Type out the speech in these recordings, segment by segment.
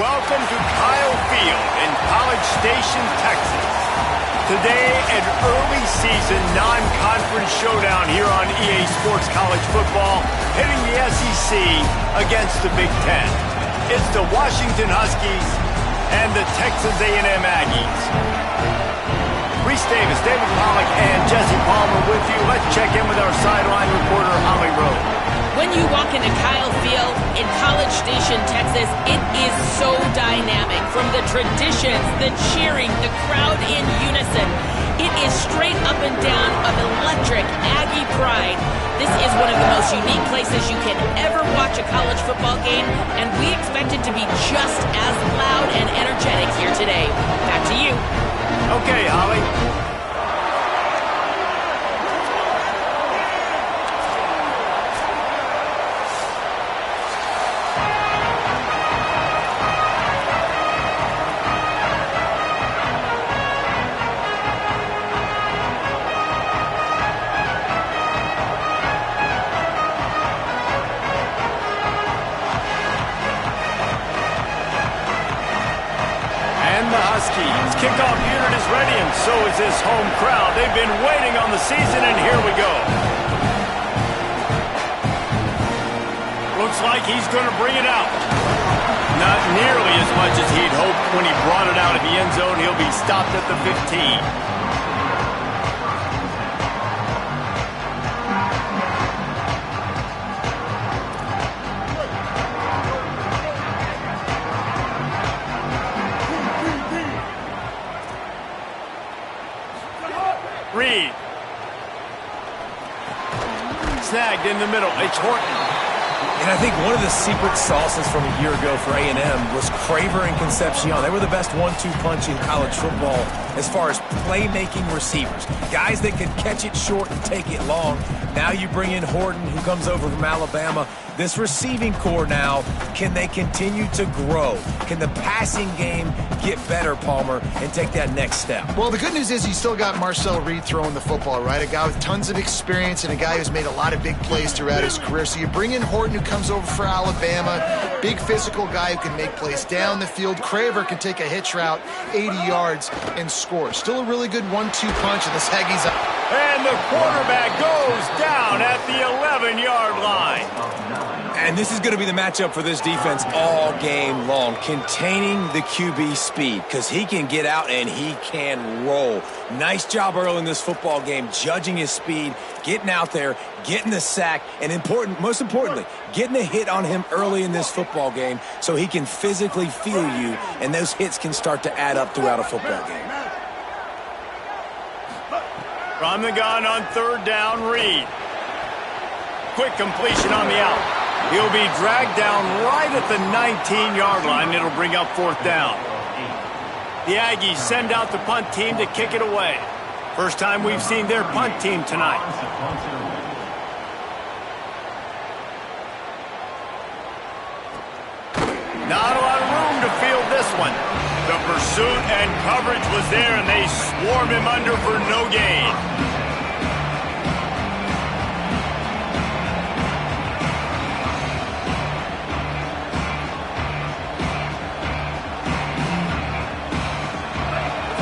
Welcome to Kyle Field in College Station, Texas. Today, an early season non-conference showdown here on EA Sports College Football, hitting the SEC against the Big Ten. It's the Washington Huskies and the Texas A&M Aggies. Reese Davis, David Pollack, and Jesse Palmer with you. Let's check in with our sideline reporter, Holly Rowe. When you walk into Kyle Field in College Station, Texas, it is so dynamic. From the traditions, the cheering, the crowd in unison, it is straight up and down of electric Aggie pride. This is one of the most unique places you can ever watch a college football game, and we expect it to be just as loud and energetic here today. Back to you. Okay, Holly. Huskies. Kickoff unit is ready, and so is this home crowd. They've been waiting on the season, and here we go. Looks like he's going to bring it out. Not nearly as much as he'd hoped when he brought it out of the end zone. He'll be stopped at the 15. Reed. Snagged in the middle. It's Horton. And I think one of the secret sauces from a year ago for A&M was Craver and Concepcion. They were the best 1-2 punch in college football as far as playmaking receivers. Guys that could catch it short and take it long. Now you bring in Horton, who comes over from Alabama. This receiving core now, can they continue to grow? Can the passing game get better, Palmer, and take that next step? Well, the good news is you still got Marcel Reed throwing the football, right? A guy with tons of experience and a guy who's made a lot of big plays throughout his career. So you bring in Horton, who comes over for Alabama, big physical guy who can make plays down the field. Craver can take a hitch route 80 yards and score. Still a really good 1-2 punch, and this Aggies up. And the quarterback goes down at the 11-yard line. And this is going to be the matchup for this defense all game long, containing the QB speed, because he can get out and he can roll. Nice job early in this football game, judging his speed, getting out there, getting the sack, and most importantly, getting a hit on him early in this football game so he can physically feel you, and those hits can start to add up throughout a football game. From the gun on third down, Reed. Quick completion on the out. He'll be dragged down right at the 19-yard line. It'll bring up fourth down. The Aggies send out the punt team to kick it away. First time we've seen their punt team tonight. Not a lot of room to field this one. The pursuit and coverage was there, and they swarm him under for no gain.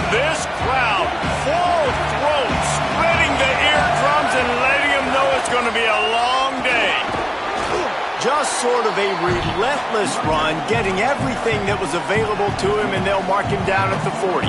This crowd, full throat, spreading the eardrums and letting them know it's going to be a long day. Just sort of a relentless run, getting everything that was available to him, and they'll mark him down at the 40.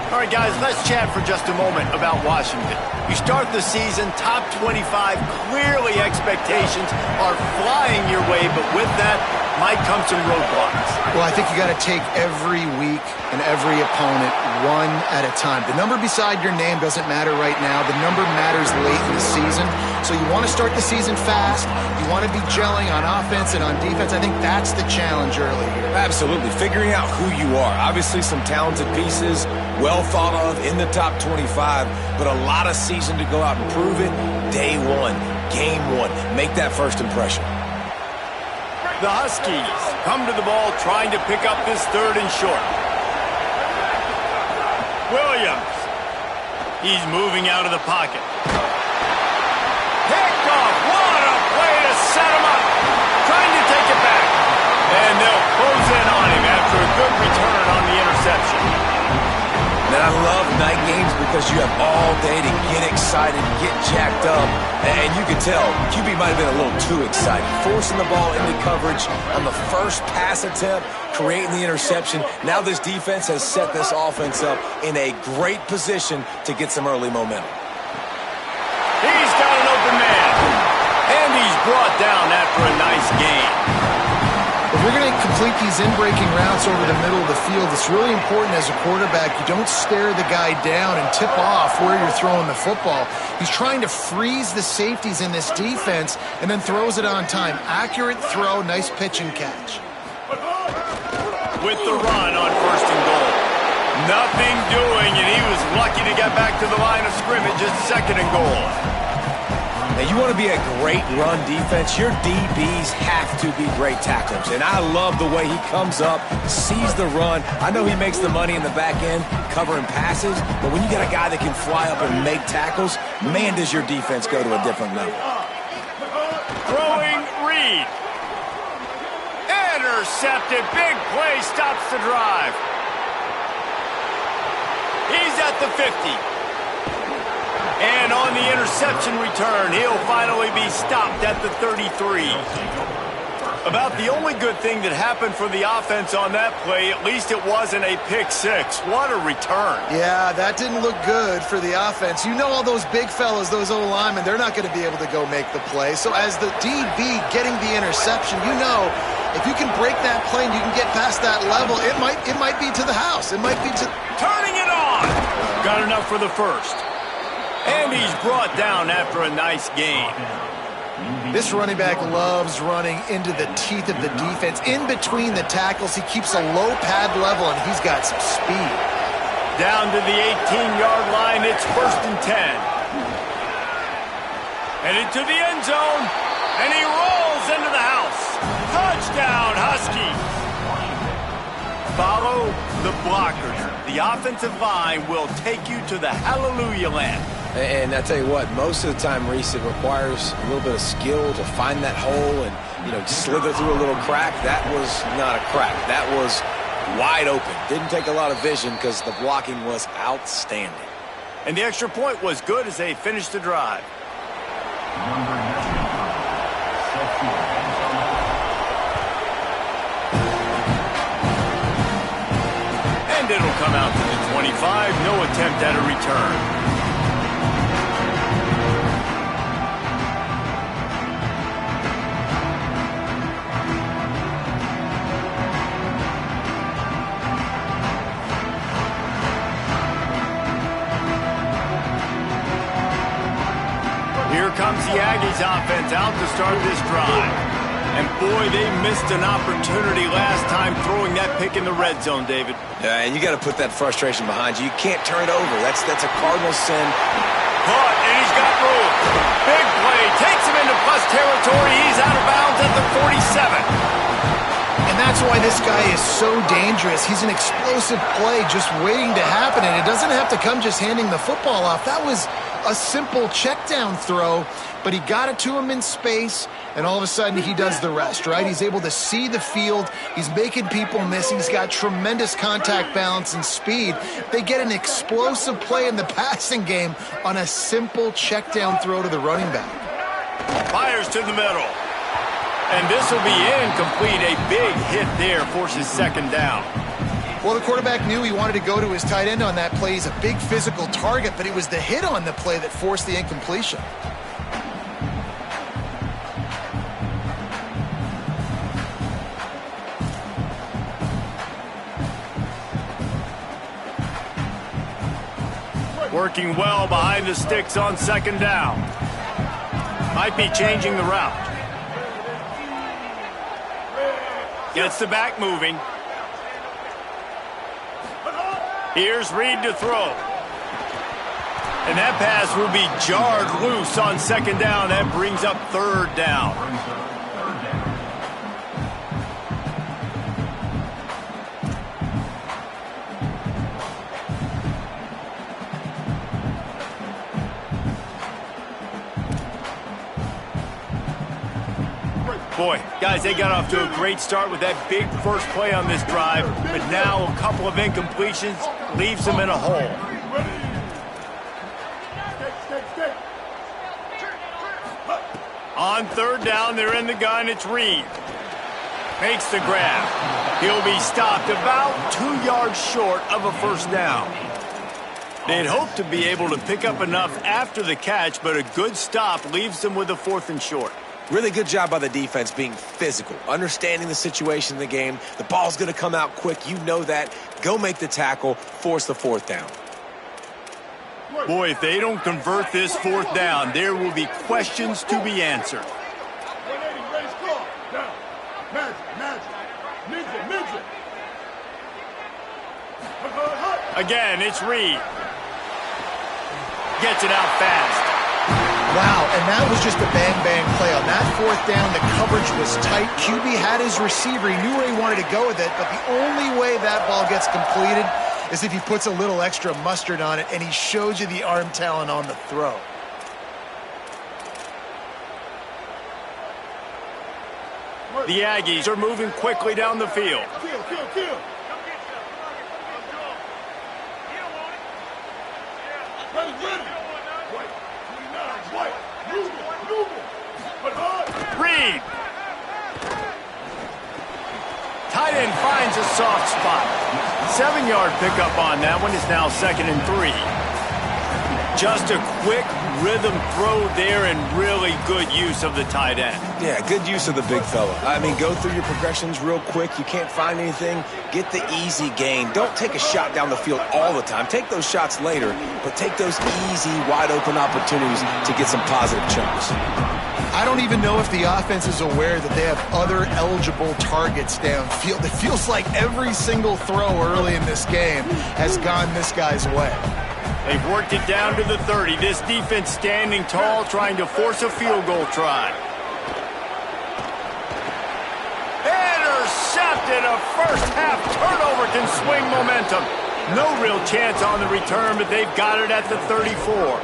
All right, guys, let's chat for just a moment about Washington. You start the season top 25. Clearly, expectations are flying your way, but with that might come some roadblocks. Well, I think you got to take every week and every opponent one at a time. The number beside your name doesn't matter right now. The number matters late in the season. So you want to start the season fast. You want to be gelling on offense and on defense. I think that's the challenge early here. Absolutely. Figuring out who you are. Obviously, some talented pieces, well thought of in the top 25, but a lot of season to go out and prove it. Day one, game one. Make that first impression. The Huskies come to the ball trying to pick up this third and short. Williams. He's moving out of the pocket. Picked off. What a play to set him up. Trying to take it back. And they'll close in on him And I love night games because you have all day to get excited, get jacked up. And you can tell, QB might have been a little too excited. Forcing the ball into coverage on the first pass attempt, creating the interception. Now this defense has set this offense up in a great position to get some early momentum. He's got an open man. And he's brought down after a nice gain. If you're going to complete these in-breaking routes over the middle of the field, it's really important as a quarterback you don't stare the guy down and tip off where you're throwing the football. He's trying to freeze the safeties in this defense and then throws it on time. Accurate throw, nice pitch and catch. With the run on 1st and goal. Nothing doing, and he was lucky to get back to the line of scrimmage at 2nd and goal. And you want to be a great run defense, your DBs have to be great tacklers. And I love the way he comes up, sees the run. I know he makes the money in the back end covering passes, but when you got a guy that can fly up and make tackles, man, does your defense go to a different level. Throwing Reed. Intercepted. Big play stops the drive. He's at the 50. And on the interception return, he'll finally be stopped at the 33. About the only good thing that happened for the offense on that play, at least it wasn't a pick six. What a return. Yeah, that didn't look good for the offense. You know all those big fellas, those O-linemen, they're not going to be able to go make the play. So as the DB getting the interception, you know if you can break that play and you can get past that level, it might be to the house. It might be to... Turning it on. Got enough for the first. And he's brought down after a nice gain. This running back loves running into the teeth of the defense. In between the tackles, he keeps a low pad level, and he's got some speed. Down to the 18-yard line, it's 1st and 10. And into the end zone, and he rolls into the house. Touchdown, Huskies. Follow the blockers. The offensive line will take you to the hallelujah land. And I tell you what, most of the time, Reese, it requires a little bit of skill to find that hole and, slither through a little crack. That was not a crack. That was wide open. Didn't take a lot of vision because the blocking was outstanding. And the extra point was good as they finished the drive. And it'll come out to the 25. No attempt at a return. Comes the Aggies offense out to start this drive. And boy, they missed an opportunity last time throwing that pick in the red zone, David. Yeah, and you got to put that frustration behind you. You can't turn it over. That's a cardinal sin. Caught, and he's got room. Big play, takes him into plus territory. He's out of bounds at the 47. And that's why this guy is so dangerous. He's an explosive play just waiting to happen, and it doesn't have to come just handing the football off. That was a simple check down throw, but he got it to him in space, and all of a sudden he does the rest, right? He's able to see the field. He's making people miss. He's got tremendous contact balance and speed. They get an explosive play in the passing game on a simple check down throw to the running back. Fires to the middle. And this will be incomplete. A big hit there forces 2nd down. Well, the quarterback knew he wanted to go to his tight end on that play. He's a big physical target, but it was the hit on the play that forced the incompletion. Working well behind the sticks on 2nd down. Might be changing the route. Gets the back moving. Here's Reed to throw. And that pass will be jarred loose on 2nd down. That brings up 3rd down. Boy, guys, they got off to a great start with that big first play on this drive, but now a couple of incompletions leaves them in a hole. On third down, they're in the gun. It's Reed. Makes the grab. He'll be stopped about 2 yards short of a first down. They'd hoped to be able to pick up enough after the catch, but a good stop leaves them with a 4th and short. Really good job by the defense being physical, understanding the situation in the game. The ball's going to come out quick. You know that. Go make the tackle, force the 4th down. Boy, if they don't convert this 4th down, there will be questions to be answered. Again, it's Reed. Gets it out fast. Wow, and that was just a bang-bang play. On that 4th down, the coverage was tight. QB had his receiver. He knew where he wanted to go with it, but the only way that ball gets completed is if he puts a little extra mustard on it, and he showed you the arm talent on the throw. The Aggies are moving quickly down the field. Reed. Tight end finds a soft spot. 7-yard pickup on that one is now 2nd and 3. Just a quick rhythm throw there and really good use of the tight end. Yeah, good use of the big fella. I mean, go through your progressions real quick. You can't find anything. Get the easy gain. Don't take a shot down the field all the time. Take those shots later, but take those easy, wide-open opportunities to get some positive chunks. I don't even know if the offense is aware that they have other eligible targets downfield. It feels like every single throw early in this game has gone this guy's way. They've worked it down to the 30. This defense standing tall, trying to force a field goal try. Intercepted. A first-half turnover can swing momentum. No real chance on the return, but they've got it at the 34.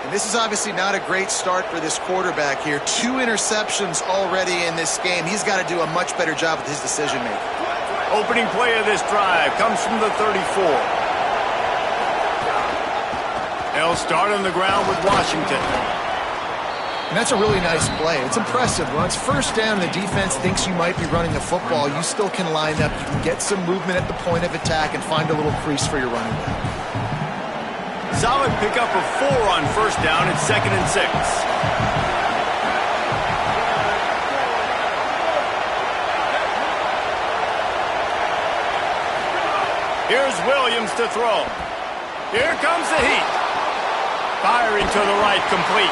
And this is obviously not a great start for this quarterback here. 2 interceptions already in this game. He's got to do a much better job with his decision-making. Opening play of this drive comes from the 34. They'll start on the ground with Washington. And that's a really nice play. It's impressive. When it's first down, the defense thinks you might be running the football. You still can line up. You can get some movement at the point of attack and find a little crease for your running back. Solid pickup of 4 on first down at 2nd and 6. Here's Williams to throw. Here comes the heat. Firing to the right, complete.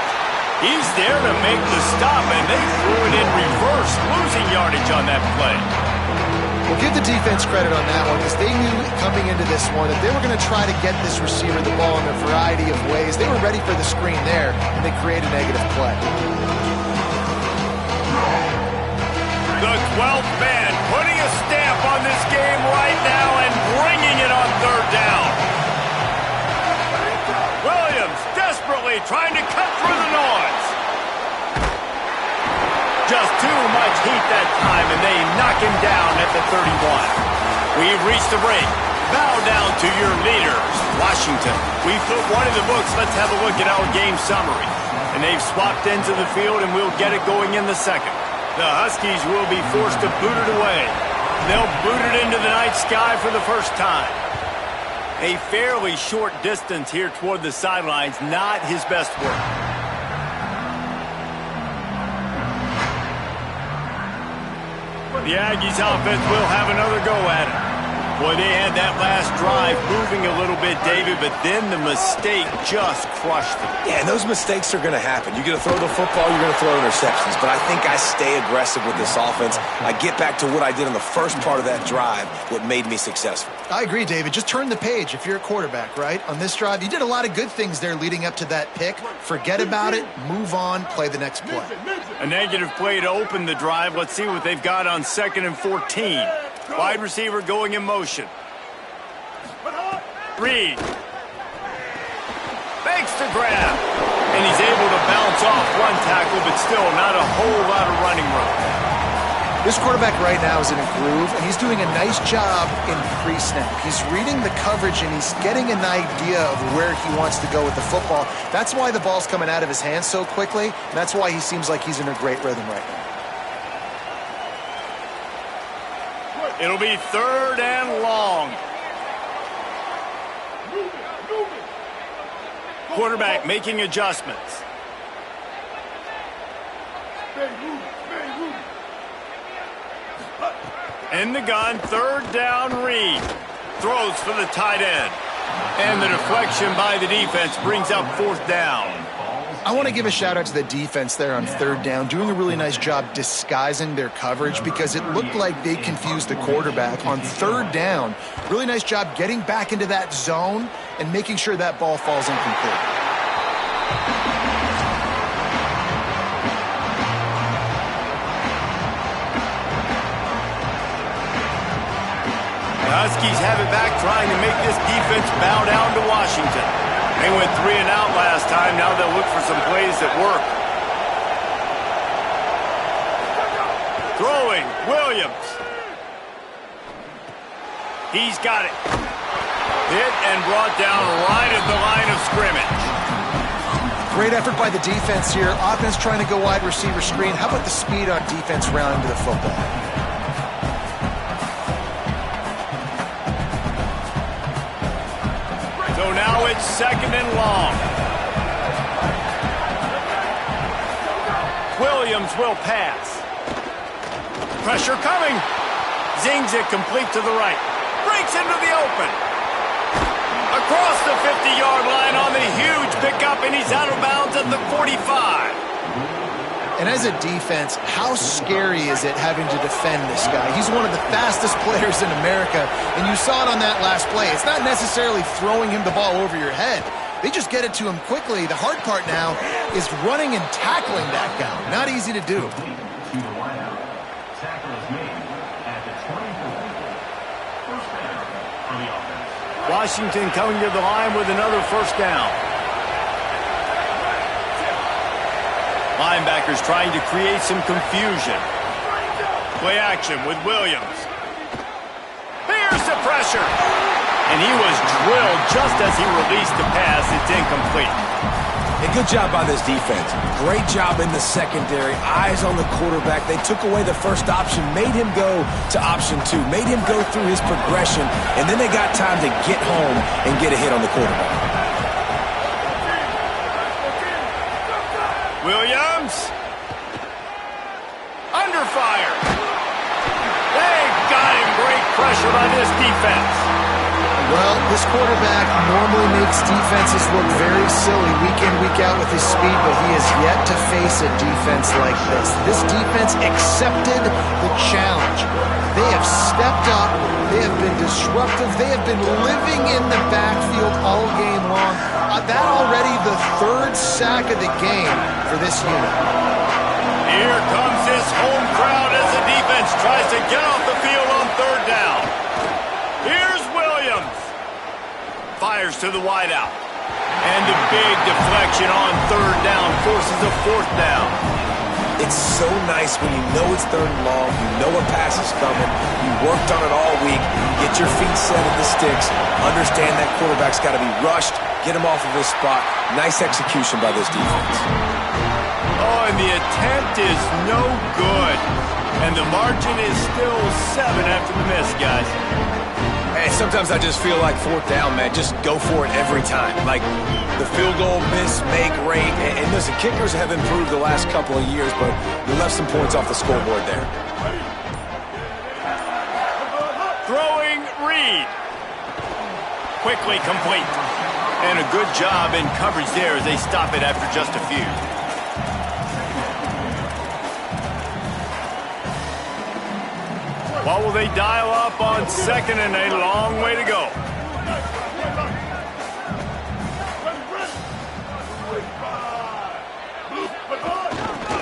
He's there to make the stop, and they threw it in reverse, losing yardage on that play. Well, give the defense credit on that one, because they knew coming into this one that they were going to try to get this receiver the ball in a variety of ways. They were ready for the screen there, and they created a negative play. The 12th man putting a stamp on this game right now and bringing it on third down. Williams desperately trying to cut through the noise. Just too much heat that time, and they knock him down at the 31. We've reached the break. Bow down to your leaders, Washington. We've put one in the books. Let's have a look at our game summary. And they've swapped ends of the field, and we'll get it going in the second. The Huskies will be forced to boot it away. They'll boot it into the night sky for the first time. A fairly short distance here toward the sidelines, not his best work. The Aggies offense will have another go at it. Boy, they had that last drive moving a little bit, David, but then the mistake just crushed them. Yeah, and those mistakes are going to happen. You're going to throw the football, you're going to throw interceptions. But I think I stay aggressive with this offense. I get back to what I did in the first part of that drive, what made me successful. I agree, David. Just turn the page if you're a quarterback, right? On this drive, you did a lot of good things there leading up to that pick. Forget about it, move on, play the next play. A negative play to open the drive. Let's see what they've got on 2nd and 14. Wide receiver going in motion. Reed. Makes the grab. And he's able to bounce off one tackle, but still not a whole lot of running room. This quarterback right now is in a groove, and he's doing a nice job in pre-snap. He's reading the coverage, and he's getting an idea of where he wants to go with the football. That's why the ball's coming out of his hands so quickly, and that's why he seems like he's in a great rhythm right now. It'll be 3rd and long. Quarterback making adjustments. In the gun, 3rd down, Reed. Throws for the tight end. And the deflection by the defense brings up 4th down. I want to give a shout out to the defense there on 3rd down, doing a really nice job disguising their coverage because it looked like they confused the quarterback on 3rd down. Really nice job getting back into that zone and making sure that ball falls incomplete. Huskies have it back, trying to make this defense bow down to Washington. They went 3 and out last time. Now they'll look for some plays that work. Throwing, Williams. He's got it. Hit and brought down right at the line of scrimmage. Great effort by the defense here. Offense trying to go wide receiver screen. How about the speed on defense rounding to the football? So now it's 2nd and long. Williams will pass. Pressure coming. Zings it complete to the right. Breaks into the open. Across the 50-yard line on the huge pickup, and he's out of bounds at the 45. And as a defense, how scary is it having to defend this guy? He's one of the fastest players in America, and you saw it on that last play. It's not necessarily throwing him the ball over your head. They just get it to him quickly. The hard part now is running and tackling that guy. Not easy to do. Washington coming to the line with another 1st down. Linebackers trying to create some confusion. Play action with Williams. Here's the pressure. And he was drilled just as he released the pass. It's incomplete. A good job by this defense. Great job in the secondary. Eyes on the quarterback. They took away the first option, made him go to option 2, made him go through his progression, and then they got time to get home and get a hit on the quarterback. Williams. Under fire. They got him. Great pressure by this defense. Well, this quarterback normally makes defenses look very silly week in, week out with his speed, but he has yet to face a defense like this. This defense accepted the challenge. They have stepped up. They have been disruptive. They have been living in the backfield all game long. That already the 3rd sack of the game for this unit. Here comes this home crowd as the defense tries to get off the field on 3rd down. Here's Williams. Fires to the wideout. And the big deflection on 3rd down forces a 4th down. It's so nice when you know it's 3rd and long, you know a pass is coming, you worked on it all week, you get your feet set at the sticks, understand that quarterback's got to be rushed, get him off of his spot. Nice execution by this defense. Oh, and the attempt is no good. And the margin is still 7 after the miss, guys. Hey, sometimes I just feel like 4th down, man. Just go for it every time. Like the field goal miss, make rate. And listen, kickers have improved the last couple of years, but you left some points off the scoreboard there. Throwing Reed. Quickly complete. And a good job in coverage there as they stop it after just a few. What will they dial up on 2nd and a long way to go?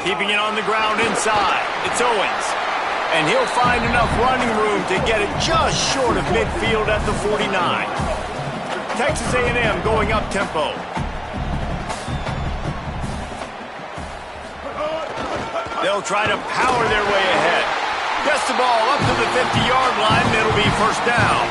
Keeping it on the ground inside. It's Owens. And he'll find enough running room to get it just short of midfield at the 49. Texas A&M going up tempo. They'll try to power their way ahead. Gets the ball up to the 50-yard line, and it'll be first down.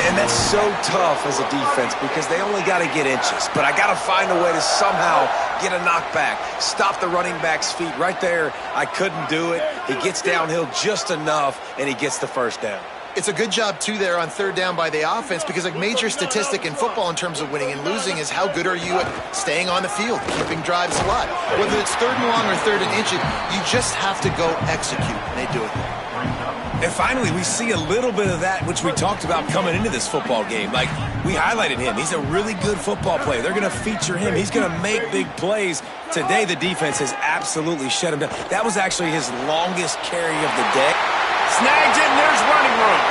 And that's so tough as a defense because they only got to get inches. But I got to find a way to somehow get a knockback, stop the running back's feet. Right there, I couldn't do it. He gets downhill just enough, and he gets the first down. It's a good job, too, there on third down by the offense because a major statistic in football in terms of winning and losing is how good are you at staying on the field, keeping drives alive. Whether it's third and long or third and inches, you just have to go execute, and they do it. And finally, we see a little bit of that, which we talked about coming into this football game. Like, we highlighted him. He's a really good football player. They're going to feature him. He's going to make big plays. Today, the defense has absolutely shut him down. That was actually his longest carry of the day. Snags it, and there's running room.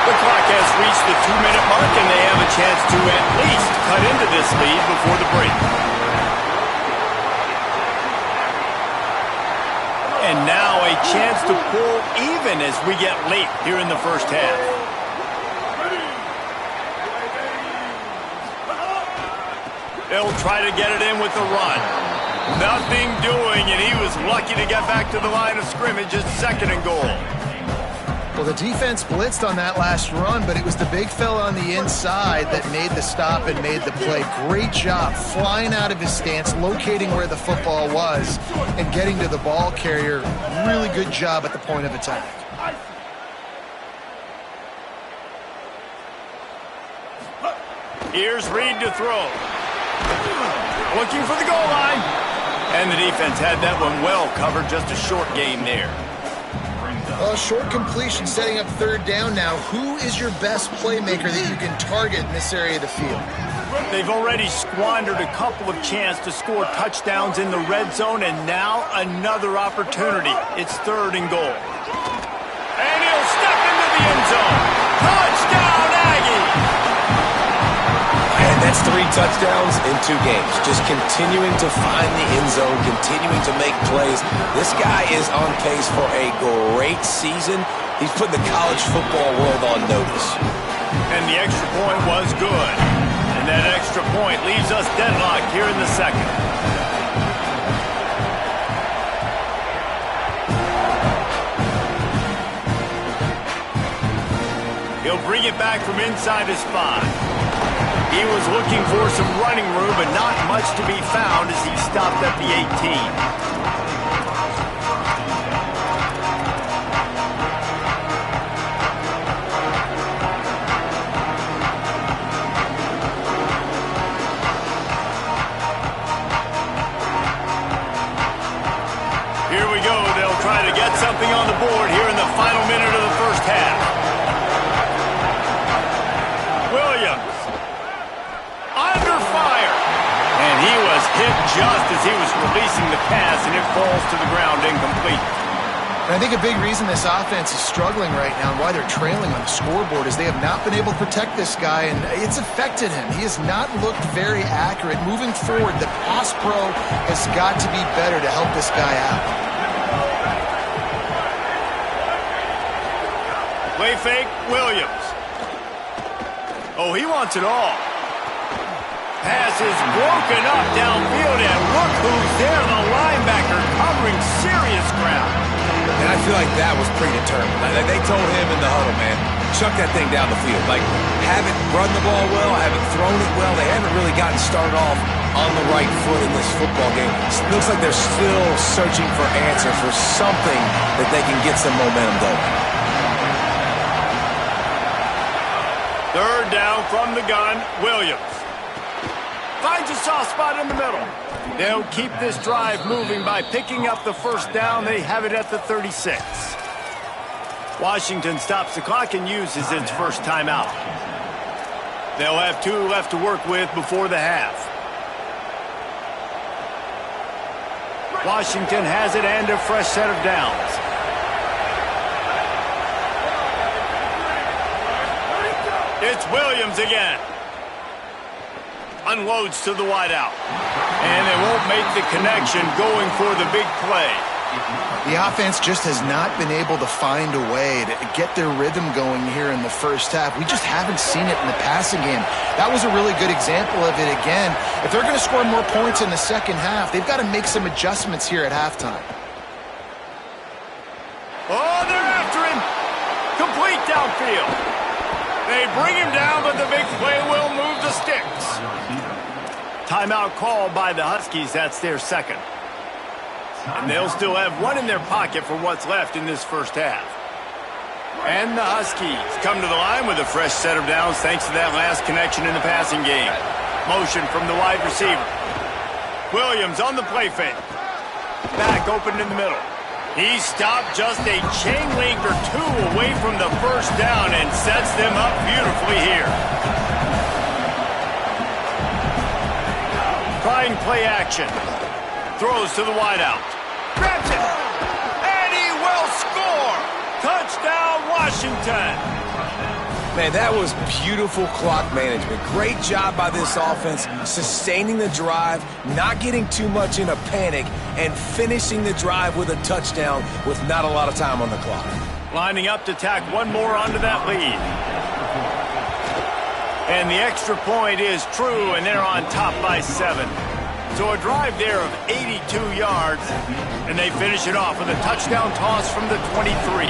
The clock has reached the 2-minute mark, and they have a chance to at least cut into this lead before the break. And now a chance to pull even as we get late here in the first half. They'll try to get it in with the run. Nothing doing, and he was lucky to get back to the line of scrimmage at 2nd and goal. Well, the defense blitzed on that last run, but it was the big fella on the inside that made the stop and made the play. Great job flying out of his stance, locating where the football was, and getting to the ball carrier. Really good job at the point of attack. Here's Reed to throw. Looking for the goal line. And the defense had that one well covered. Just a short game there. Short completion, setting up third down now. Who is your best playmaker that you can target in this area of the field? They've already squandered a couple of chances to score touchdowns in the red zone, and now another opportunity. It's 3rd and goal. And he'll step into the end zone. Touchdown, Aggie! And that's 3 touchdowns in 2 games. Just continuing to find the end zone, continuing to make plays. This guy is on pace for a great season. He's putting the college football world on notice. And the extra point was good. And that extra point leaves us deadlocked here in the second. He'll bring it back from inside his 5. He was looking for some running room, but not much to be found as he stopped at the 18. Here we go. They'll try to get something on the board here in the final minute of the first half. Williams. Under fire. And he was hit just as he was releasing the pass, and it falls to the ground incomplete. And I think a big reason this offense is struggling right now and why they're trailing on the scoreboard is they have not been able to protect this guy, and it's affected him. He has not looked very accurate. Moving forward, the pass pro has got to be better to help this guy out. Play fake, Williams. Oh, he wants it all. Pass is broken up downfield, and look who's there, the linebacker covering serious ground. And I feel like that was predetermined. Like, they told him in the huddle, man, chuck that thing down the field. Like, haven't run the ball well, haven't thrown it well. They haven't really gotten started off on the right foot in this football game. It looks like they're still searching for answers, for something that they can get some momentum going. 3rd down from the gun, Williams. Finds a soft spot in the middle. They'll keep this drive moving by picking up the first down. They have it at the 36. Washington stops the clock and uses its first timeout. They'll have 2 left to work with before the half. Washington has it and a fresh set of downs. It's Williams again. Unloads to the wideout. And they won't make the connection going for the big play. The offense just has not been able to find a way to get their rhythm going here in the first half. We just haven't seen it in the passing game. That was a really good example of it again. If they're going to score more points in the second half, they've got to make some adjustments here at halftime. Oh, they're after him. Complete downfield. They bring him down, but the big play will move the sticks. Timeout called by the Huskies. That's their second. And they'll still have one in their pocket for what's left in this first half. And the Huskies come to the line with a fresh set of downs thanks to that last connection in the passing game. Motion from the wide receiver. Williams on the play fake. Back open in the middle. He stopped just a chain link or two away from the first down and sets them up beautifully here. Trying play action. Throws to the wideout. Grabs it. And he will score. Touchdown, Washington. Man, that was beautiful clock management. Great job by this offense, sustaining the drive, not getting too much in a panic, and finishing the drive with a touchdown with not a lot of time on the clock. Lining up to tack one more onto that lead. And the extra point is true, and they're on top by 7. So a drive there of 82 yards, and they finish it off with a touchdown toss from the 23.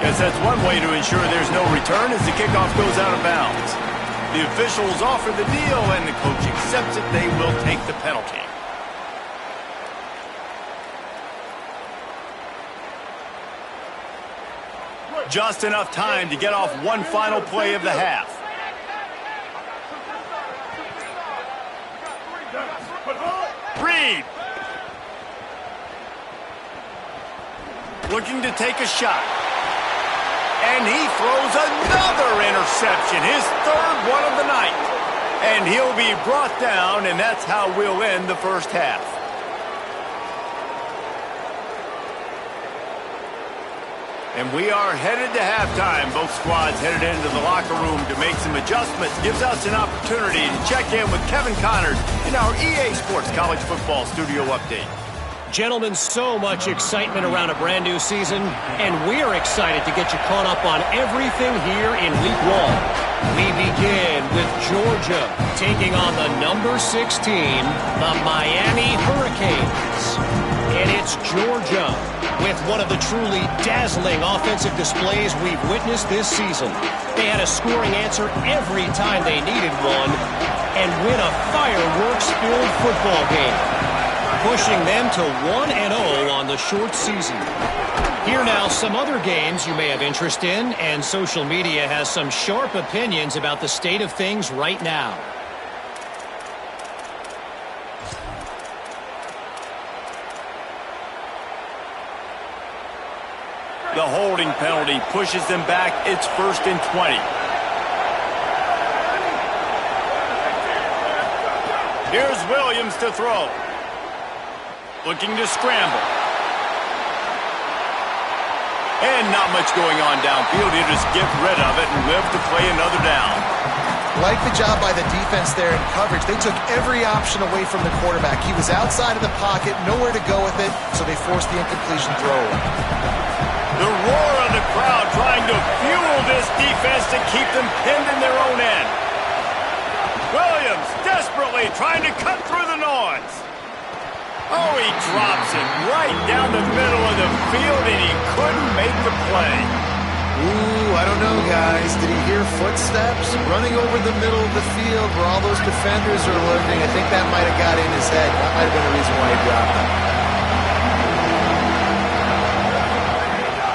Guess that's one way to ensure there's no return as the kickoff goes out of bounds. The officials offer the deal, and the coach accepts it. They will take the penalty. Just enough time to get off one final play of the half. Reed. Looking to take a shot. And he throws another interception, his third one of the night. And he'll be brought down, and that's how we'll end the first half. And we are headed to halftime. Both squads headed into the locker room to make some adjustments. Gives us an opportunity to check in with Kevin Connors in our EA Sports College Football Studio Update. Gentlemen, so much excitement around a brand new season, and we're excited to get you caught up on everything here in Week 1. We begin with Georgia taking on the number 6 team, the Miami Hurricanes. And it's Georgia with one of the truly dazzling offensive displays we've witnessed this season. They had a scoring answer every time they needed one and win a fireworks-filled football game, pushing them to 1-0 on the short season. Here now, some other games you may have interest in, and social media has some sharp opinions about the state of things right now. The holding penalty pushes them back. It's 1st and 20. Here's Williams to throw. Looking to scramble. And not much going on downfield. He'll just get rid of it and live to play another down. Like the job by the defense there in coverage. They took every option away from the quarterback. He was outside of the pocket, nowhere to go with it, so they forced the incompletion throw. The roar of the crowd trying to fuel this defense to keep them pinned in their own end. Williams desperately trying to cut through the noise. Oh, he drops it right down the middle of the field, and he couldn't make the play. Ooh, I don't know, guys. Did he hear footsteps running over the middle of the field where all those defenders are lurking? I think that might have got in his head. That might have been the reason why he dropped it.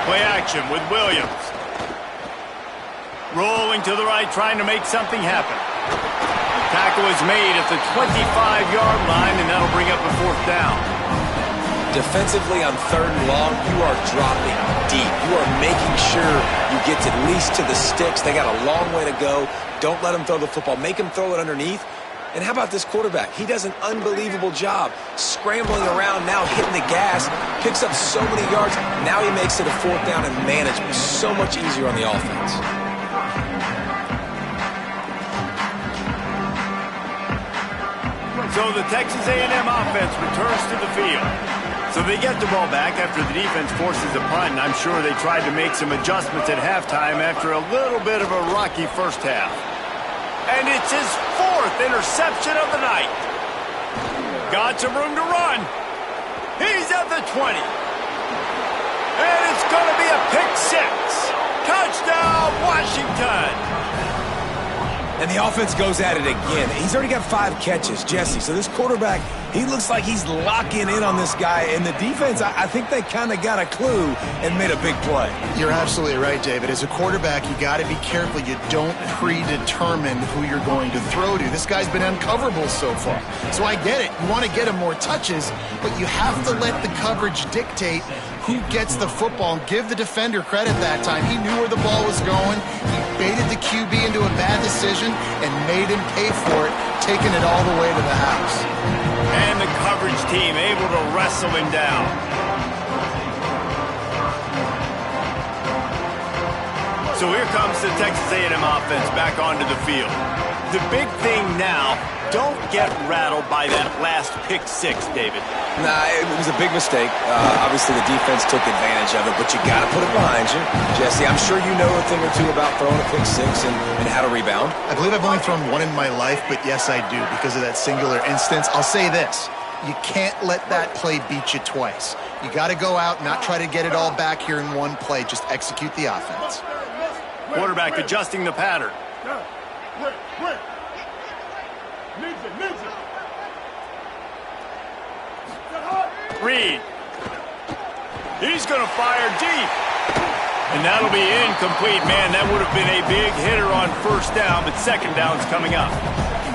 Play action with Williams. Rolling to the right, trying to make something happen. Tackle is made at the 25-yard line, and that'll bring up a 4th down. Defensively on 3rd and long, you are dropping deep. You are making sure you get at least to the sticks. They got a long way to go. Don't let them throw the football. Make them throw it underneath. And how about this quarterback? He does an unbelievable job scrambling around, now hitting the gas, picks up so many yards. Now he makes it a 4th down and management so much easier on the offense. So the Texas A&M offense returns to the field. So they get the ball back after the defense forces a punt, and I'm sure they tried to make some adjustments at halftime after a little bit of a rocky first half. And it's his 4th interception of the night. Got some room to run. He's at the 20. And it's going to be a pick 6. Touchdown, Washington. And the offense goes at it again. He's already got 5 catches, Jesse. So this quarterback, he looks like he's locking in on this guy. And the defense, I think they kind of got a clue and made a big play. You're absolutely right, David. As a quarterback, you got to be careful. You don't predetermine who you're going to throw to. This guy's been uncoverable so far. So I get it. You want to get him more touches, but you have to let the coverage dictate who gets the football, and give the defender credit that time. He knew where the ball was going. He baited the QB into a bad decision and made him pay for it, taking it all the way to the house. And the coverage team able to wrestle him down. So here comes the Texas A&M offense back onto the field. The big thing now, don't get rattled by that last pick 6, David. Nah, it was a big mistake. Obviously, the defense took advantage of it, but you got to put it behind you. Jesse, I'm sure you know a thing or two about throwing a pick 6 and how to rebound. I believe I've only thrown 1 in my life, but yes, I do, because of that singular instance. I'll say this. You can't let that play beat you twice. You got to go out, not try to get it all back here in one play. Just execute the offense. Quarterback adjusting the pattern. Reed. He's going to fire deep. And that'll be incomplete. Man, that would have been a big hitter on first down, but second down's coming up.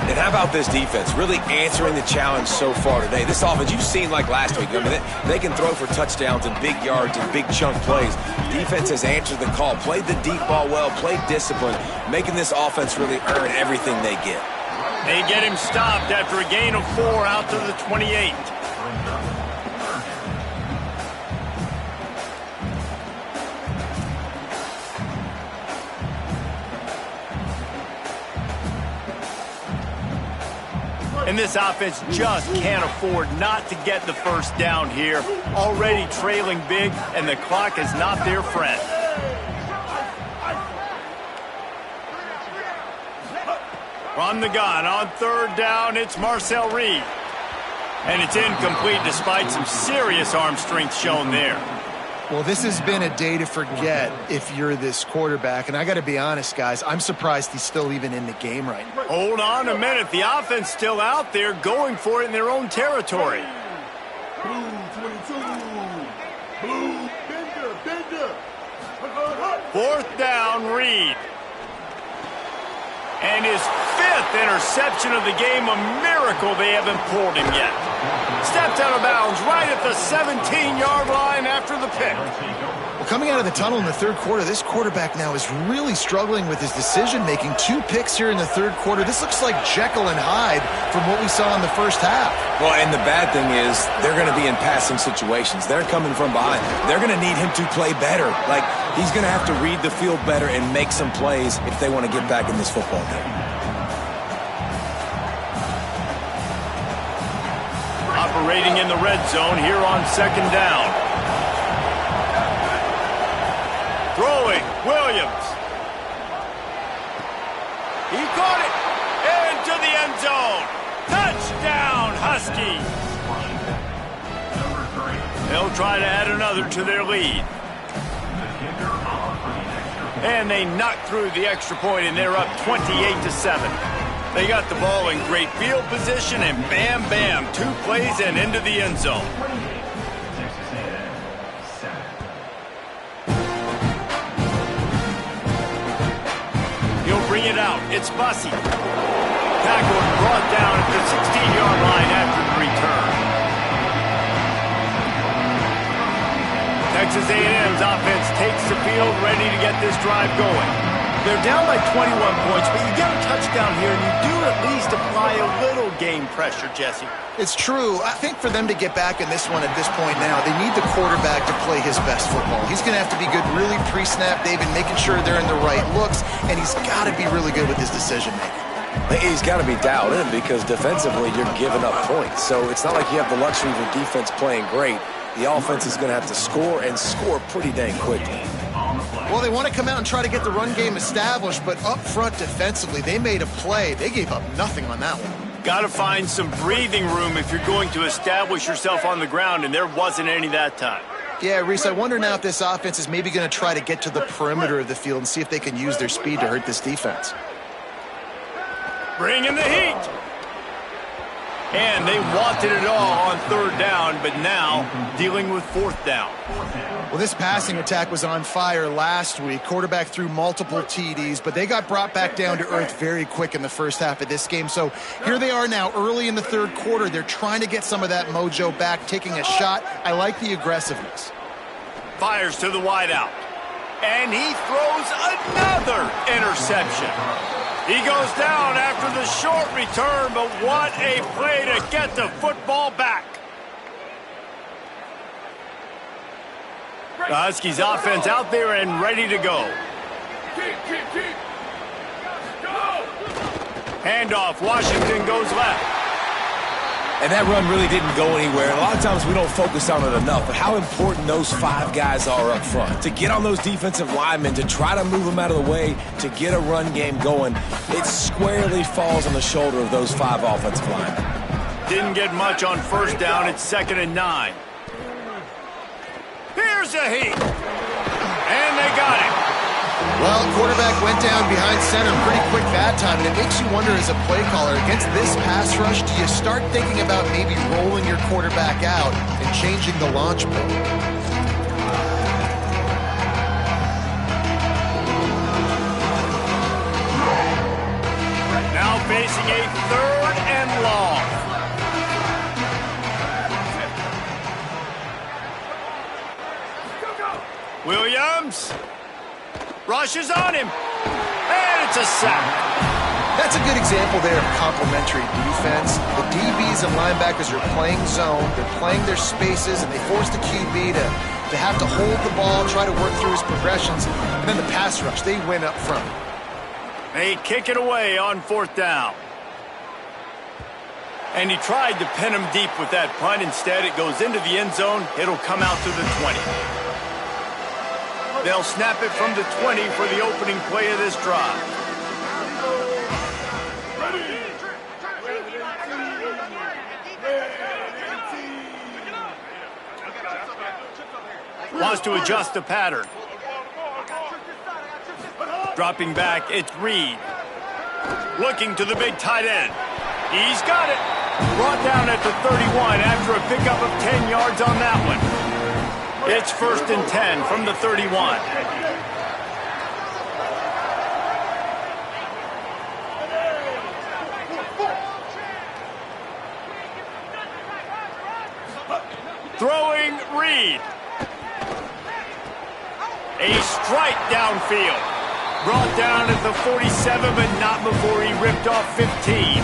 And how about this defense really answering the challenge so far today? This offense, you've seen like last week. I mean, they can throw for touchdowns and big yards and big chunk plays. Defense has answered the call, played the deep ball well, played discipline, making this offense really earn everything they get. They get him stopped after a gain of 4 out to the 28. And this offense just can't afford not to get the first down here. Already trailing big, and the clock is not their friend. From the gun on 3rd down, it's Marcel Reed. And it's incomplete despite some serious arm strength shown there. Well, this has been a day to forget if you're this quarterback. And I got to be honest, guys, I'm surprised he's still even in the game right now. Hold on a minute. The offense still out there going for it in their own territory. Blue 22. Blue Bender. 4th down, Reed. And his 5th interception of the game, a miracle they haven't pulled him yet. Stepped out of bounds right at the 17-yard line after the pick. Well, coming out of the tunnel in the 3rd quarter, this quarterback now is really struggling with his decision-making. 2 picks here in the 3rd quarter. This looks like Jekyll and Hyde from what we saw in the first half. Well, and the bad thing is they're going to be in passing situations. They're coming from behind. They're going to need him to play better. Like, he's going to have to read the field better and make some plays if they want to get back in this football game. Operating in the red zone here on 2nd down. Throwing, Williams. He caught it into the end zone. Touchdown, Huskies. They'll try to add another to their lead. And they knock through the extra point, and they're up 28-7. They got the ball in great field position, and bam, bam, 2 plays and into the end zone. He'll bring it out. It's Bussey. Tackle brought down at the 16-yard line after the return. Texas A&M's offense takes the field, ready to get this drive going. They're down by 21 points, but you get a touchdown here, and you do at least apply a little game pressure, Jesse. It's true. I think for them to get back in this one at this point now, they need the quarterback to play his best football. He's going to have to be good really pre-snap, David, making sure they're in the right looks, and he's got to be really good with his decision-making. He's got to be dialed in because defensively you're giving up points. So it's not like you have the luxury of your defense playing great. The offense is going to have to score and score pretty dang quickly. Well, they want to come out and try to get the run game established, but up front defensively, they made a play. They gave up nothing on that one. Got to find some breathing room if you're going to establish yourself on the ground, and there wasn't any that time. Yeah, Reese, I wonder now if this offense is maybe going to try to get to the perimeter of the field and see if they can use their speed to hurt this defense. Bring in the heat. And they wanted it all on third down, but now dealing with fourth down. Well, this passing attack was on fire last week. Quarterback threw multiple TDs, but they got brought back down to earth very quick in the first half of this game. So here they are now early in the third quarter. They're trying to get some of that mojo back, taking a shot. I like the aggressiveness. Fires to the wideout. And he throws another interception. He goes down after the short return, but what a play to get the football back. The Huskies offense out there and ready to go. Handoff, Washington goes left. And that run really didn't go anywhere. And a lot of times we don't focus on it enough, but how important those five guys are up front. To get on those defensive linemen, to try to move them out of the way, to get a run game going, it squarely falls on the shoulder of those five offensive linemen. Didn't get much on first down. It's 2nd and 9. Here's a heat. And they got him. Well, quarterback went down behind center pretty quick that time, and it makes you wonder as a play caller, against this pass rush, do you start thinking about maybe rolling your quarterback out and changing the launch point? Now facing a 3rd and long. Williams rushes on him, and it's a sack. That's a good example there of complementary defense. The DBs and linebackers are playing zone, they're playing their spaces, and they force the QB to have to hold the ball, try to work through his progressions, and then the pass rush, they win up front. They kick it away on 4th down. And he tried to pin him deep with that punt. Instead, it goes into the end zone. It'll come out to the 20. They'll snap it from the 20 for the opening play of this drive. Wants to adjust the pattern. Dropping back, it's Reed. Looking to the big tight end. He's got it. Brought down at the 31 after a pickup of 10 yards on that one. It's 1st and 10 from the 31. Throwing Reed. A strike downfield. Brought down at the 47, but not before he ripped off 15.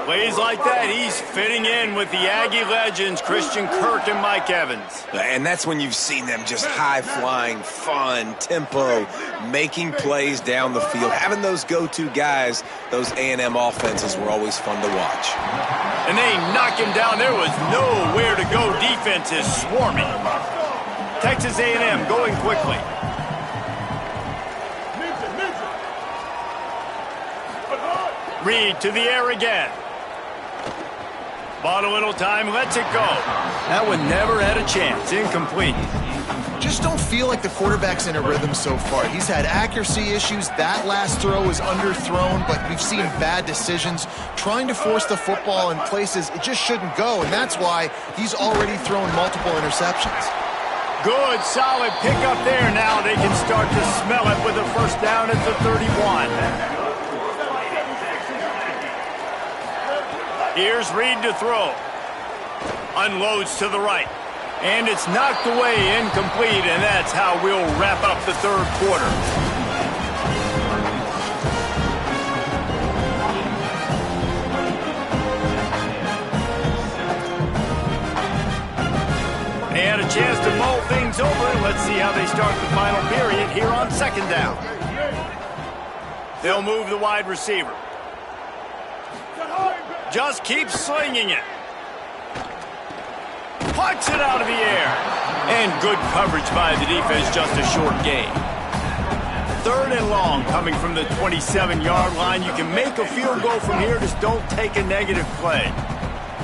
Plays like that, he's fitting in with the Aggie legends, Christian Kirk and Mike Evans. And that's when you've seen them just high-flying, fun, tempo, making plays down the field. Having those go-to guys, those A&M offenses were always fun to watch. And they knock him down. There was nowhere to go. Defense is swarming. Texas A&M going quickly. Reed to the air again. Bought a little time, lets it go. That one never had a chance. Incomplete. Just don't feel like the quarterback's in a rhythm so far. He's had accuracy issues. That last throw was underthrown, but we've seen bad decisions, trying to force the football in places it just shouldn't go, and that's why he's already thrown multiple interceptions. Good, solid pickup there. Now they can start to smell it with a first down at the 31. Here's Reed to throw. Unloads to the right. And it's knocked away, incomplete, and that's how we'll wrap up the third quarter. They had a chance to mull things over. Let's see how they start the final period here on 2nd down. They'll move the wide receiver. Just keep slinging it. Puts it out of the air. And good coverage by the defense, just a short gain. 3rd and long coming from the 27-yard line. You can make a field goal from here, just don't take a negative play.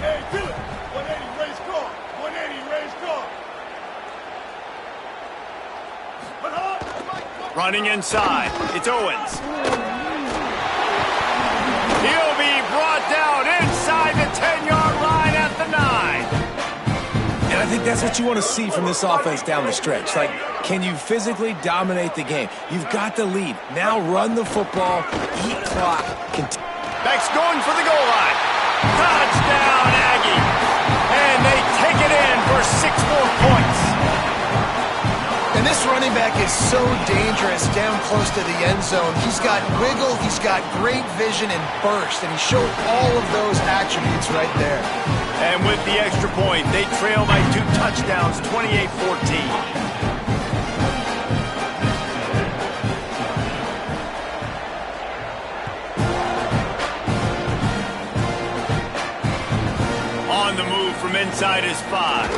Hey, kill it. 180 race car. 180 race car. Running inside, it's Owens. He'll be brought down inside the 10-yard line at the 9. And I think that's what you want to see from this offense down the stretch. Like, can you physically dominate the game? You've got the lead. Now run the football, eat clock. Beck's going for the goal line. Touchdown, Aggie. And they take it in for 6 more points. And this running back is so dangerous down close to the end zone. He's got wiggle, he's got great vision and burst, and he showed all of those attributes right there. And with the extra point, they trail by 2 touchdowns, 28-14. On the move from inside his 5.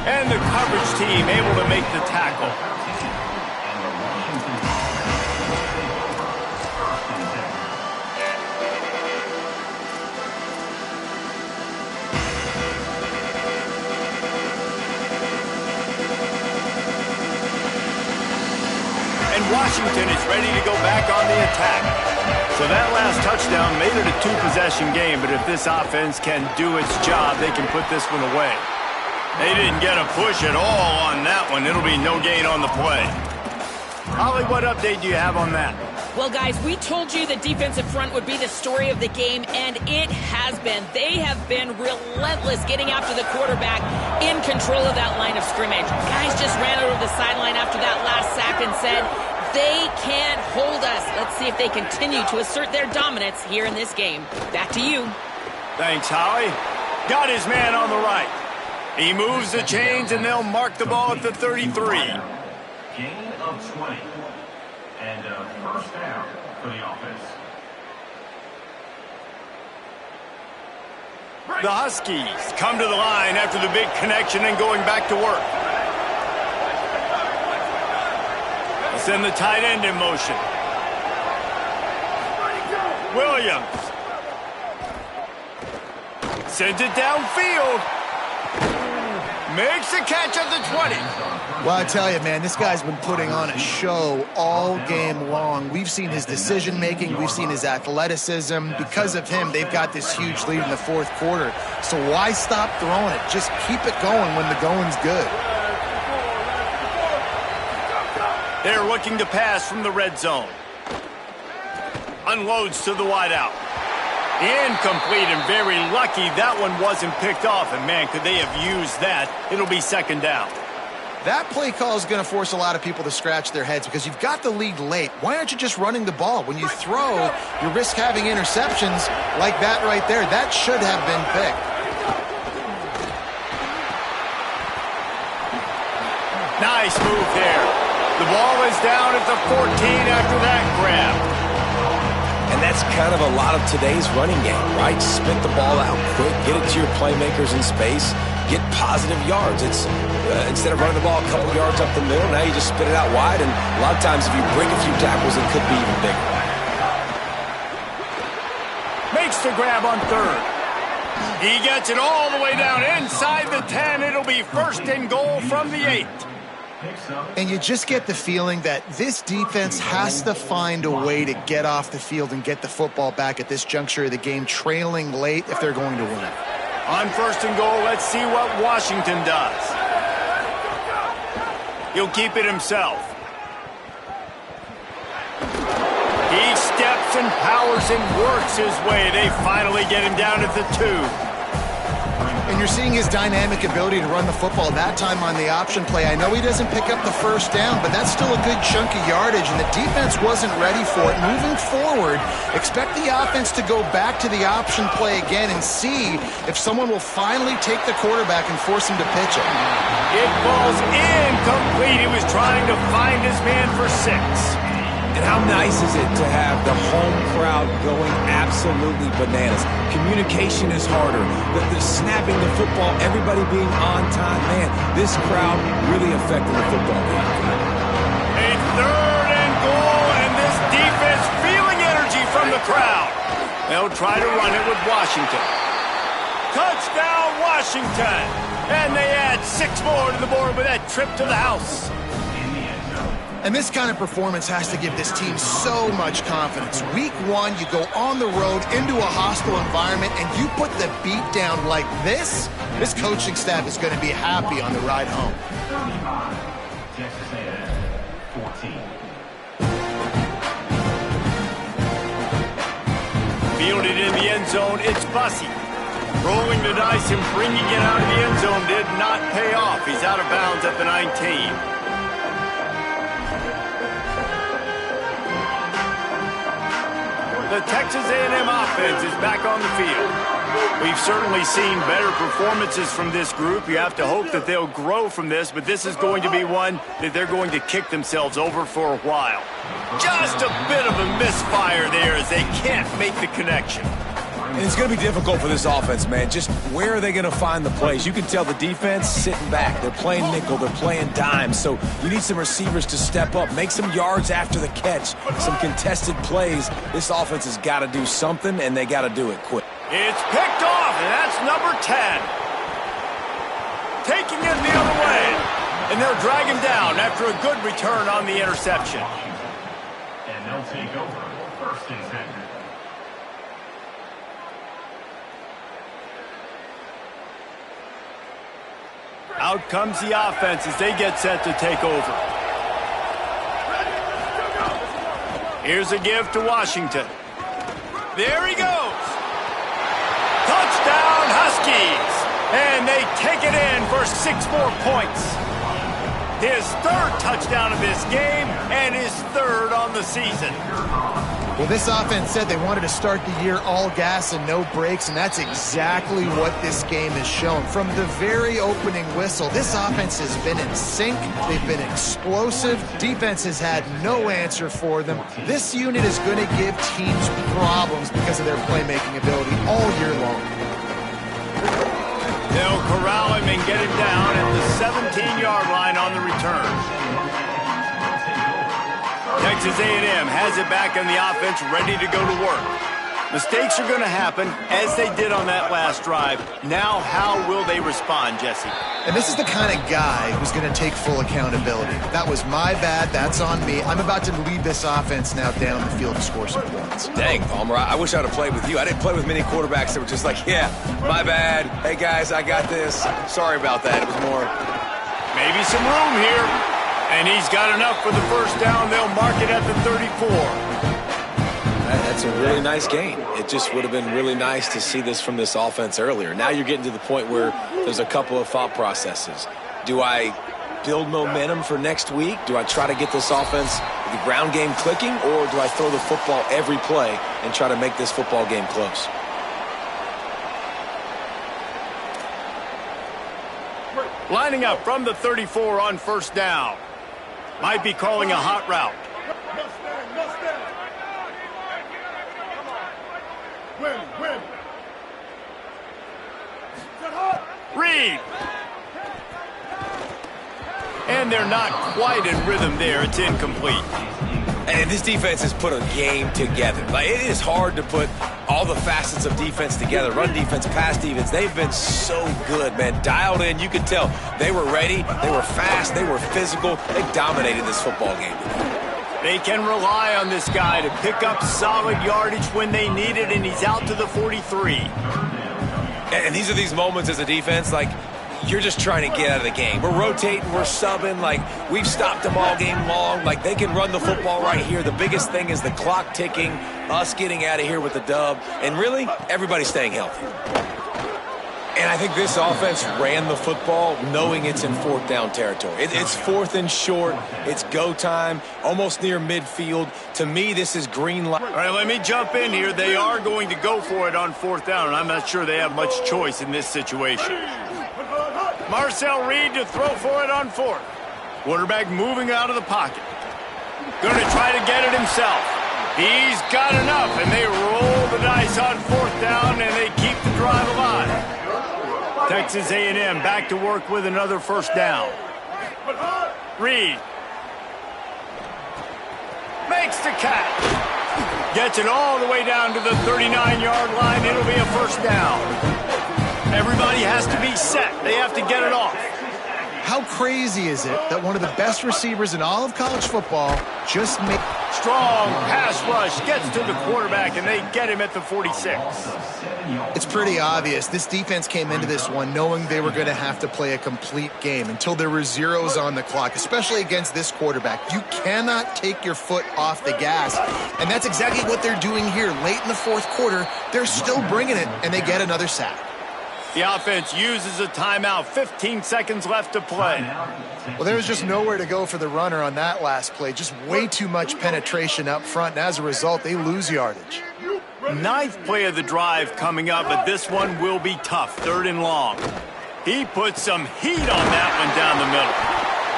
And the coverage team able to make the tackle. Washington is ready to go back on the attack. So that last touchdown made it a 2-possession game, but if this offense can do its job, they can put this one away. They didn't get a push at all on that one. It'll be no gain on the play. Holly, what update do you have on that? Well, guys, we told you the defensive front would be the story of the game, and it has been. They have been relentless getting after the quarterback in control of that line of scrimmage. Guys just ran over the sideline after that last sack and said, they can't hold us. Let's see if they continue to assert their dominance here in this game. Back to you. Thanks, Holly. Got his man on the right. He moves the chains, and they'll mark the ball at the 33. Gain of 20. And a first down for the offense. The Huskies come to the line after the big connection and going back to work. Send the tight end in motion. Williams. Sends it downfield. Makes the catch at the 20. Well, I tell you, man, this guy's been putting on a show all game long. We've seen his decision-making. We've seen his athleticism. Because of him, they've got this huge lead in the 4th quarter. So why stop throwing it? Just keep it going when the going's good. They're looking to pass from the red zone. Unloads to the wideout. Incomplete, and very lucky that one wasn't picked off. And, man, could they have used that? It'll be 2nd down. That play call is going to force a lot of people to scratch their heads because you've got the lead late. Why aren't you just running the ball? When you throw, you risk having interceptions like that right there. That should have been picked. Nice move there. The ball is down at the 14 after that grab. And that's kind of a lot of today's running game, right? Spit the ball out quick, get it to your playmakers in space, get positive yards. It's instead of running the ball a couple yards up the middle, now you just spit it out wide, and a lot of times if you break a few tackles, it could be even bigger. Makes the grab on 3rd. He gets it all the way down inside the 10. It'll be 1st and goal from the 8. And you just get the feeling that this defense has to find a way to get off the field and get the football back at this juncture of the game, trailing late if they're going to win. On 1st and goal, let's see what Washington does. He'll keep it himself. He steps and powers and works his way. They finally get him down at the 2. And you're seeing his dynamic ability to run the football, that time on the option play. I know he doesn't pick up the 1st down, but that's still a good chunk of yardage, and the defense wasn't ready for it. Moving forward, expect the offense to go back to the option play again and see if someone will finally take the quarterback and force him to pitch it. It falls incomplete. He was trying to find his man for 6. And how nice is it to have the home crowd going absolutely bananas? Communication is harder. The snapping the football, everybody being on time. Man, this crowd really affected the football game. A 3rd and goal, and this defense feeling energy from the crowd. They'll try to run it with Washington. Touchdown, Washington! And they add 6 more to the board with that trip to the house. And this kind of performance has to give this team so much confidence. Week 1, you go on the road into a hostile environment, and you put the beat down like this coaching staff is going to be happy on the ride home. Texas A&M 14. Fielded in the end zone, it's Bussey. Rolling the dice and bringing it out of the end zone did not pay off. He's out of bounds at the 19. The Texas A&M offense is back on the field. We've certainly seen better performances from this group. You have to hope that they'll grow from this, but this is going to be one that they're going to kick themselves over for a while. Just a bit of a misfire there as they can't make the connection. And it's going to be difficult for this offense, man. Just where are they going to find the plays? You can tell the defense sitting back. They're playing nickel. They're playing dime. So you need some receivers to step up, make some yards after the catch, some contested plays. This offense has got to do something, and they got to do it quick. It's picked off, and that's number 10. Taking it the other way. And they'll drag him down after a good return on the interception. And they'll take over 1st and 10. Out comes the offense as they get set to take over. Here's a give to Washington. There he goes. Touchdown, Huskies. And they take it in for 6 more points. His 3rd touchdown of this game and his 3rd on the season. Well, this offense said they wanted to start the year all gas and no brakes, and that's exactly what this game has shown. From the very opening whistle, this offense has been in sync. They've been explosive. Defense has had no answer for them. This unit is going to give teams problems because of their playmaking ability all year long. They'll corral him and get him down at the 17-yard line on the return. Texas A&M has it back on the offense, ready to go to work. Mistakes are going to happen, as they did on that last drive. Now, how will they respond, Jesse? And this is the kind of guy who's going to take full accountability. That was my bad. That's on me. I'm about to lead this offense now down the field to score some points. Dang, Palmer, I wish I would have played with you. I didn't play with many quarterbacks that were just like, yeah, my bad. Hey, guys, I got this. Sorry about that. It was more. Maybe some room here. And he's got enough for the 1st down. They'll mark it at the 34. That's a really nice game. It just would have been really nice to see this from this offense earlier. Now you're getting to the point where there's a couple of thought processes. Do I build momentum for next week? Do I try to get this offense, the ground game clicking, or do I throw the football every play and try to make this football game close? Lining up from the 34 on 1st down. Might be calling a hot route. Reed. And they're not quite in rhythm there. It's incomplete. And this defense has put a game together. Like, it is hard to put all the facets of defense together. Run defense, pass defense. They've been so good, man. Dialed in. You could tell they were ready. They were fast. They were physical. They dominated this football game today. They can rely on this guy to pick up solid yardage when they need it, and he's out to the 43. And these are these moments as a defense, like, you're just trying to get out of the game. We're rotating, we're subbing, like, we've stopped them all game long. Like, they can run the football right here. The biggest thing is the clock ticking, us getting out of here with the dub, and really, everybody staying healthy. And I think this offense ran the football knowing it's in 4th down territory. It's 4th and short. It's go time, almost near midfield. To me, this is green light. All right, let me jump in here. They are going to go for it on 4th down, and I'm not sure they have much choice in this situation. Marcel Reed to throw for it on 4th. Quarterback moving out of the pocket. Going to try to get it himself. He's got enough, and they roll the dice on 4th down, and they keep the drive alive. Texas A&M back to work with another 1st down. Reed makes the catch. Gets it all the way down to the 39-yard line. It'll be a 1st down. Everybody has to be set. They have to get it off. How crazy is it that one of the best receivers in all of college football just made... Strong pass rush gets to the quarterback, and they get him at the 46. It's pretty obvious. This defense came into this one knowing they were going to have to play a complete game until there were zeros on the clock, especially against this quarterback. You cannot take your foot off the gas, and that's exactly what they're doing here. Late in the 4th quarter, they're still bringing it, and they get another sack. The offense uses a timeout. 15 seconds left to play. Well, there was just nowhere to go for the runner on that last play. Just way too much penetration up front, and as a result, they lose yardage. 9th play of the drive coming up, but this one will be tough. 3rd and long. He puts some heat on that one down the middle.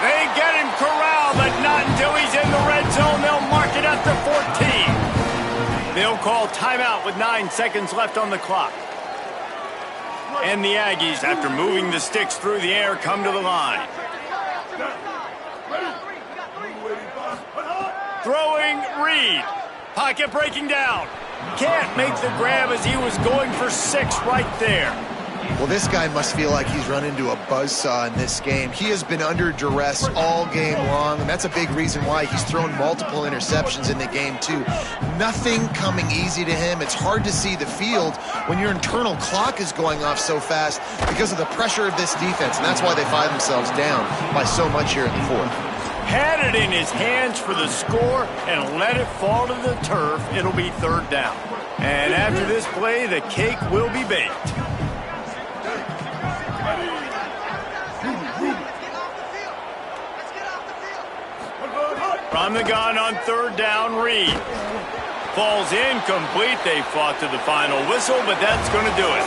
They get him corralled, but not until he's in the red zone. They'll mark it at the 14. They'll call timeout with 9 seconds left on the clock. And the Aggies, after moving the sticks through the air, come to the line. Throwing Reed. Pocket breaking down. Can't make the grab as he was going for 6 right there. Well, this guy must feel like he's run into a buzzsaw in this game. He has been under duress all game long, and that's a big reason why he's thrown multiple interceptions in the game, too. Nothing coming easy to him. It's hard to see the field when your internal clock is going off so fast because of the pressure of this defense, and that's why they find themselves down by so much here in the 4th. Had it in his hands for the score and let it fall to the turf. It'll be 3rd down. And after this play, the cake will be baked. From the gun on 3rd down, Reed. Falls incomplete. They fought to the final whistle, but that's going to do it.